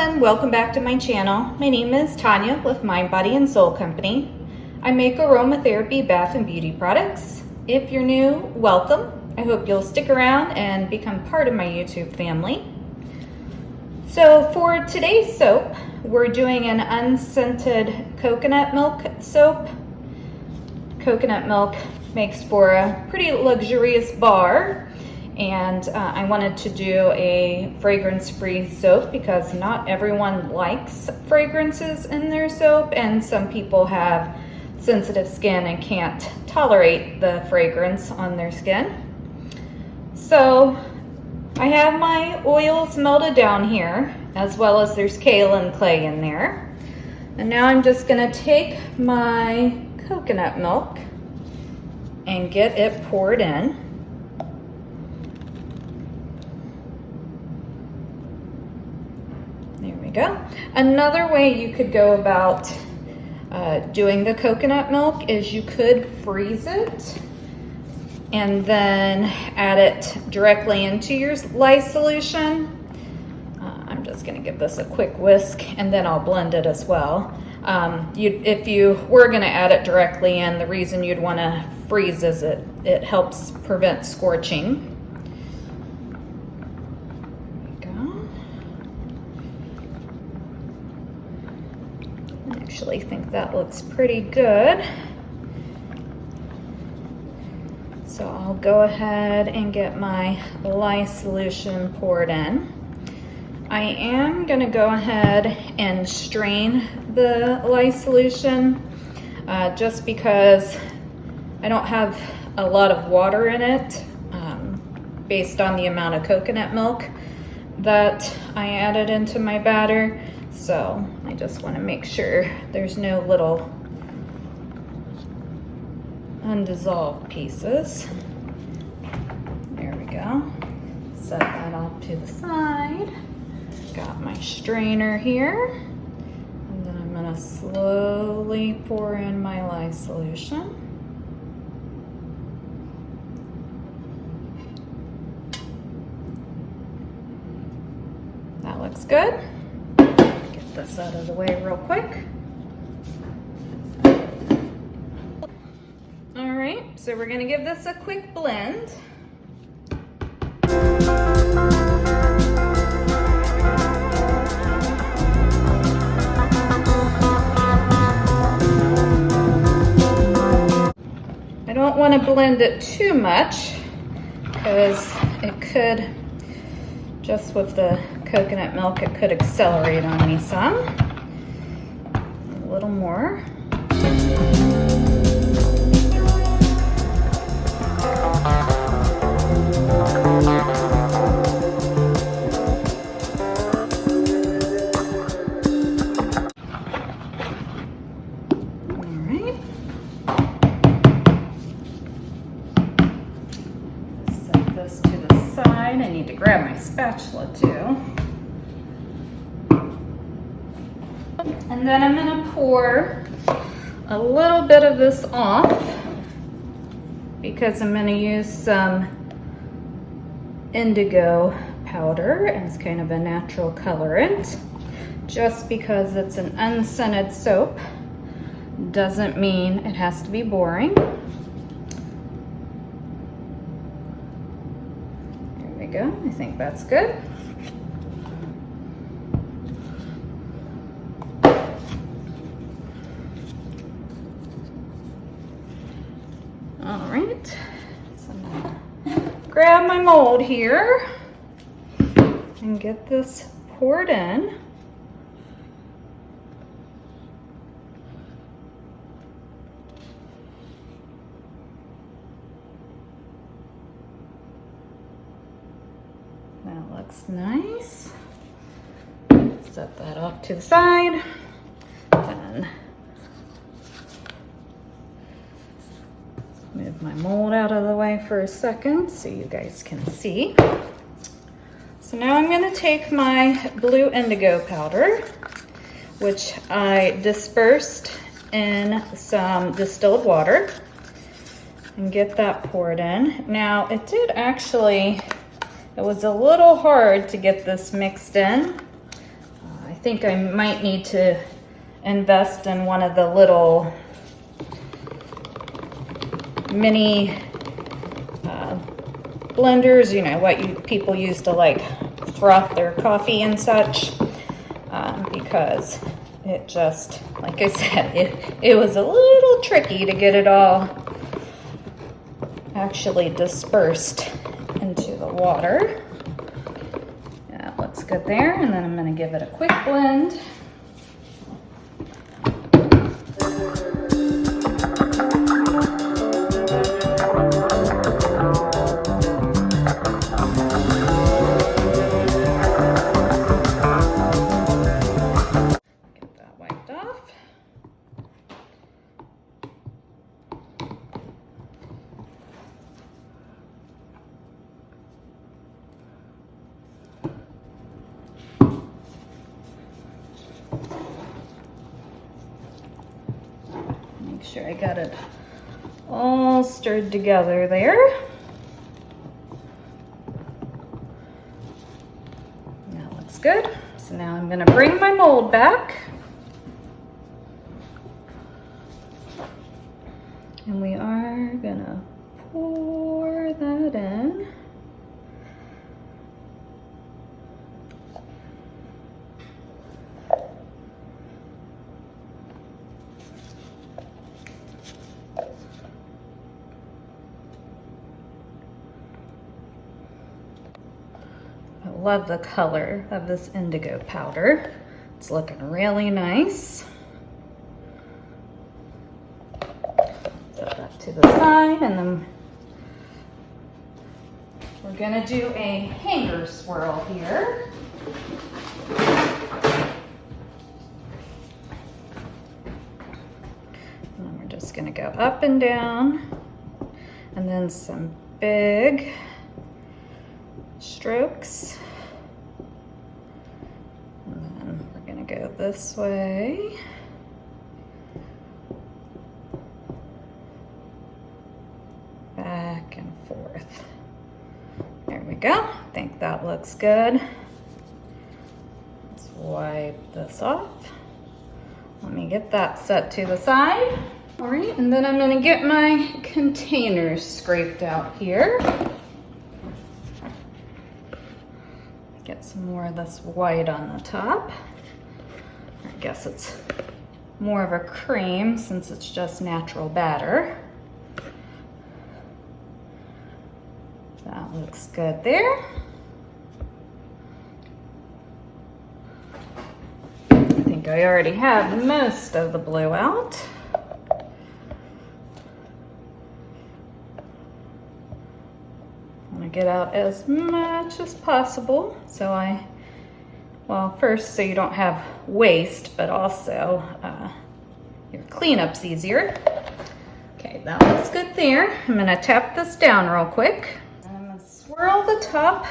and welcome back to my channel. My name is Tanya with Mind, Body, and Soul Company. I make aromatherapy bath and beauty products. If you're new, welcome. I hope you'll stick around and become part of my YouTube family. So for today's soap, we're doing an unscented coconut milk soap. Coconut milk makes for a pretty luxurious bar. And I wanted to do a fragrance-free soap because not everyone likes fragrances in their soap, and some people have sensitive skin and can't tolerate the fragrance on their skin. So I have my oils melted down here, as well as there's kaolin clay in there. And now I'm just gonna take my coconut milk and get it poured in. Go. Another way you could go about doing the coconut milk is you could freeze it and then add it directly into your lye solution. I'm just going to give this a quick whisk and then I'll blend it as well. If you were going to add it directly in, the reason you'd want to freeze is it helps prevent scorching. I actually think that looks pretty good. So I'll go ahead and get my lye solution poured in. I am going to go ahead and strain the lye solution just because I don't have a lot of water in it based on the amount of coconut milk that I added into my batter. So I just want to make sure there's no little undissolved pieces. There we go. Set that off to the side. Got my strainer here. And then I'm going to slowly pour in my lye solution. That looks good. This out of the way real quick. All right, so we're gonna give this a quick blend. I don't want to blend it too much because it could, just with the coconut milk, it could accelerate on me some. A little more. Alright. Set this to the side. I need to grab my spatula too. And then I'm going to pour a little bit of this off because I'm going to use some Indigo Powder as kind of a natural colorant. Just because it's an unscented soap doesn't mean it has to be boring. There we go. I think that's good. All right, so I'm gonna grab my mold here and get this poured in. That looks nice. Set that off to the side. And move my mold out of the way for a second so you guys can see. So now I'm going to take my blue indigo powder, which I dispersed in some distilled water, and get that poured in. Now it did actually, it was a little hard to get this mixed in. I think I might need to invest in one of the little mini blenders, you know, what people use to like froth their coffee and such, because it just, like I said, it was a little tricky to get it all actually dispersed into the water. Yeah, it looks good there. And then I'm going to give it a quick blend. Make sure I got it all stirred together there. That looks good. So now I'm gonna bring my mold back. And we are gonna pour that in. I love the color of this indigo powder. It's looking really nice. Set that to the side, and then we're gonna do a hanger swirl here. And then we're just gonna go up and down, and then some big strokes. And then we're gonna go this way. Back and forth. There we go. I think that looks good. Let's wipe this off. Let me get that set to the side. All right, and then I'm gonna get my containers scraped out here. Get some more of this white on the top. I guess it's more of a cream since it's just natural batter. That looks good there. I think I already have most of the blue out. Get out as much as possible. So well, first, so you don't have waste, but also your cleanup's easier. Okay, that looks good there. I'm gonna tap this down real quick. I'm gonna swirl the top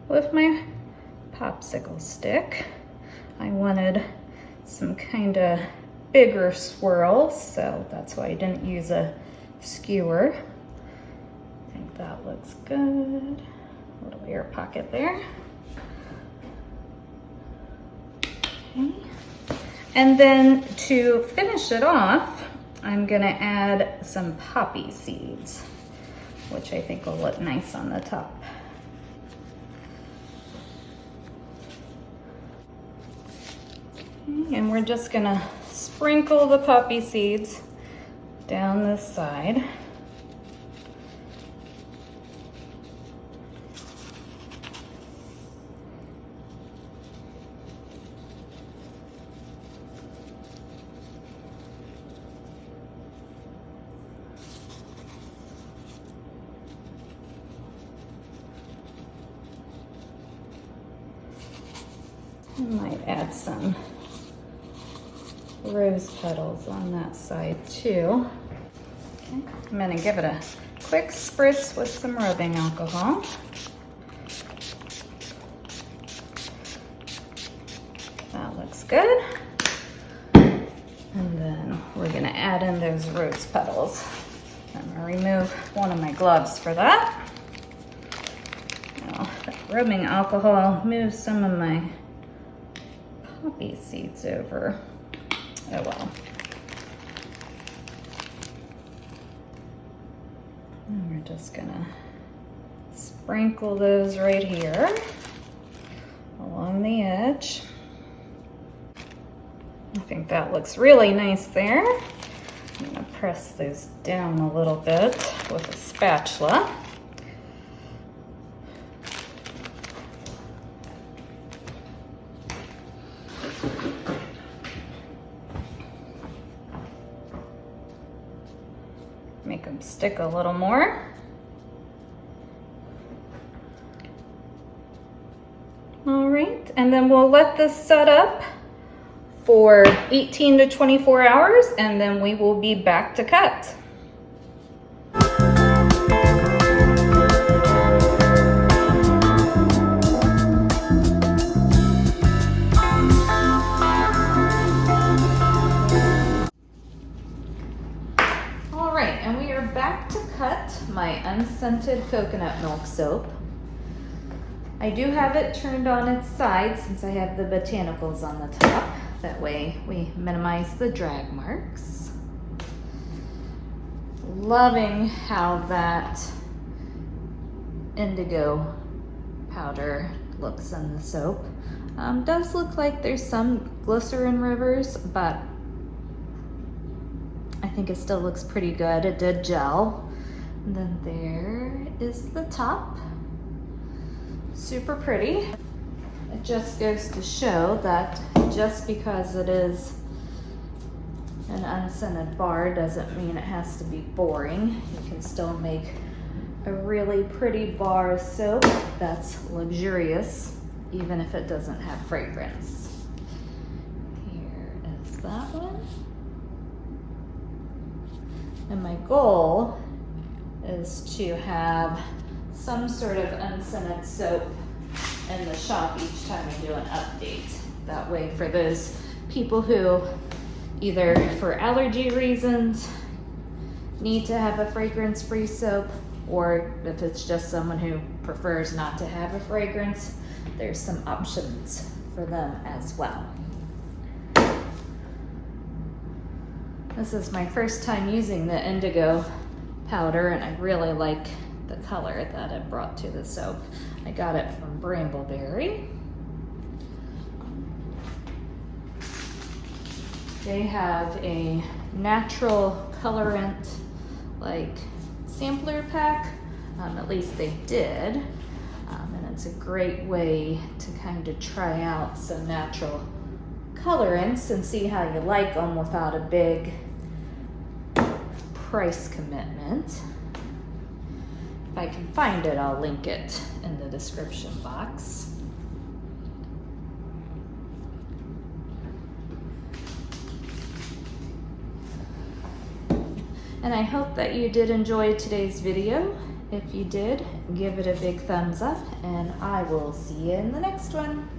with my popsicle stick. I wanted some kind of bigger swirls, so that's why I didn't use a skewer. I think that looks good. A little air pocket there. Okay. And then to finish it off, I'm gonna add some poppy seeds, which I think will look nice on the top. Okay, and we're just gonna sprinkle the poppy seeds down this side. I might add some rose petals on that side too. Okay. I'm going to give it a quick spritz with some rubbing alcohol. That looks good. And then we're going to add in those rose petals. I'm going to remove one of my gloves for that. Now, that rubbing alcohol moves some of my poppy seeds over. Oh well. And we're just gonna sprinkle those right here along the edge. I think that looks really nice there. I'm gonna press those down a little bit with a spatula. Make them stick a little more. All right, and then we'll let this set up for 18 to 24 hours, and then we will be back to cut. All right, and we are back to cut my unscented coconut milk soap. I do have it turned on its side since I have the botanicals on the top. That way we minimize the drag marks. Loving how that indigo powder looks in the soap. Does look like there's some glycerin rivers, but I think it still looks pretty good. It did gel. And then there is the top. Super pretty. It just goes to show that just because it is an unscented bar doesn't mean it has to be boring. You can still make a really pretty bar of soap that's luxurious, even if it doesn't have fragrance. Here is that one. And my goal is to have some sort of unscented soap in the shop each time we do an update. That way for those people who either for allergy reasons need to have a fragrance-free soap, or if it's just someone who prefers not to have a fragrance, there's some options for them as well. This is my first time using the indigo powder, and I really like the color that it brought to the soap. I got it from Brambleberry. They have a natural colorant like sampler pack, at least they did, and it's a great way to kind of try out some natural colorants and see how you like them without a big price commitment. If I can find it, I'll link it in the description box. And I hope that you did enjoy today's video. If you did, give it a big thumbs up, and I will see you in the next one.